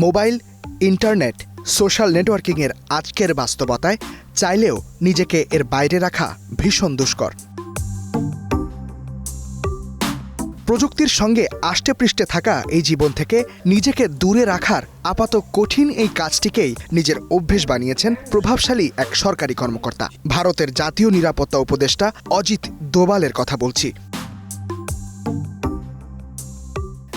Mobile, internet, social নেটওয়ার্কিংয়ের আজকের বাস্তবতায় চাইলেও নিজেকে এর বাইরে রাখা ভীষণ দুষ্কর। প্রযুক্তির সঙ্গে আষ্টেপৃষ্ঠে থাকা এই জীবন থেকে নিজেকে দূরে রাখার আপাত কঠিন এই কাজটিকেই নিজের অভ্যেস বানিয়েছেন প্রভাবশালী এক সরকারি কর্মকর্তা। ভারতের জাতীয় নিরাপত্তা উপদেষ্টা অজিত দোভালের কথা বলছি।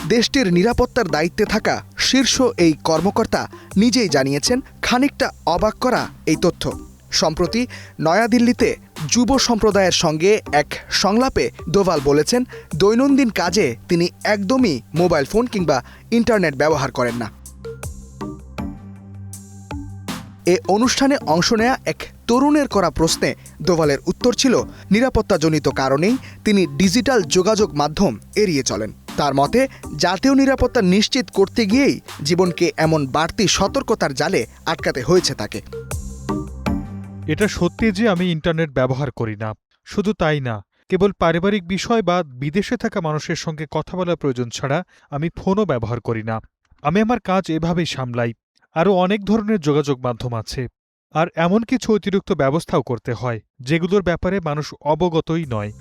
দেশটির নিরাপত্তার দায়িত্বে থাকা শীর্ষ এই কর্মকর্তা নিজেই জানিয়েছেন খানিকটা অবাক করা এই তথ্য। সম্প্রতি নয়াদিল্লিতে যুব সম্প্রদায়ের সঙ্গে এক সংলাপে দোভাল বলেছেন, দৈনন্দিন কাজে তিনি একদমই মোবাইল ফোন কিংবা ইন্টারনেট ব্যবহার করেন না। এ অনুষ্ঠানে অংশ নেয়া এক তরুণের করা প্রশ্নে দোভালের উত্তর ছিল, নিরাপত্তাজনিত কারণেই তিনি ডিজিটাল যোগাযোগ মাধ্যম এড়িয়ে চলেন। তার মতে, জাতীয় নিরাপত্তা নিশ্চিত করতে গিয়েই জীবনকে এমন বাড়তি সতর্কতার জালে আটকাতে হয়েছে তাকে। এটা সত্যি যে আমি ইন্টারনেট ব্যবহার করি না। শুধু তাই না, কেবল পারিবারিক বিষয় বা বিদেশে থাকা মানুষের সঙ্গে কথা বলার প্রয়োজন ছাড়া আমি ফোনও ব্যবহার করি না। আমি আমার কাজ এভাবেই সামলাই। আরও অনেক ধরনের যোগাযোগ মাধ্যম আছে, আর এমন কিছু অতিরিক্ত ব্যবস্থাও করতে হয় যেগুলোর ব্যাপারে মানুষ অবগতই নয়।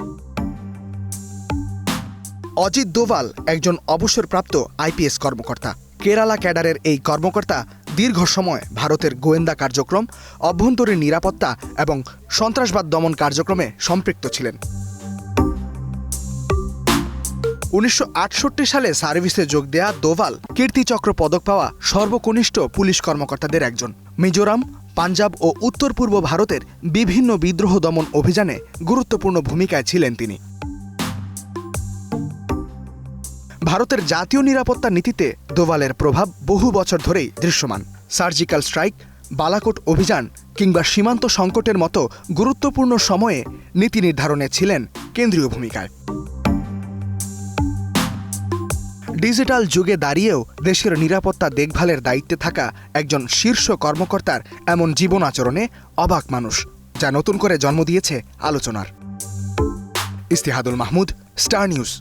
অজিত দোভাল একজন অবসরপ্রাপ্ত আইপিএস কর্মকর্তা। কেরালা ক্যাডারের এই কর্মকর্তা দীর্ঘ সময় ভারতের গোয়েন্দা কার্যক্রম, অভ্যন্তরীণ নিরাপত্তা এবং সন্ত্রাসবাদ দমন কার্যক্রমে সম্পৃক্ত ছিলেন। 1968 সালে সার্ভিসে যোগ দেয়া দোভাল কীর্তিচক্র পদক পাওয়া সর্বকনিষ্ঠ পুলিশ কর্মকর্তাদের একজন। মিজোরাম, পাঞ্জাব ও উত্তর পূর্ব ভারতের বিভিন্ন বিদ্রোহ দমন অভিযানে গুরুত্বপূর্ণ ভূমিকায় ছিলেন তিনি। ভারতের জাতীয় নিরাপত্তা নীতিতে দোভালের প্রভাব বহু বছর ধরেই দৃশ্যমান। সার্জিক্যাল স্ট্রাইক, বালাকোট অভিযান কিংবা সীমান্ত সংকটের মতো গুরুত্বপূর্ণ সময়ে নীতি নির্ধারণে ছিলেন কেন্দ্রীয় ভূমিকায়। ডিজিটাল যুগে দাঁড়িয়েও দেশের নিরাপত্তা দেখভালের দায়িত্বে থাকা একজন শীর্ষ কর্মকর্তার এমন জীবন আচরণে অবাক মানুষ, যা নতুন করে জন্ম দিয়েছে আলোচনার। ইস্তিহাদুল মাহমুদ, স্টার নিউজ।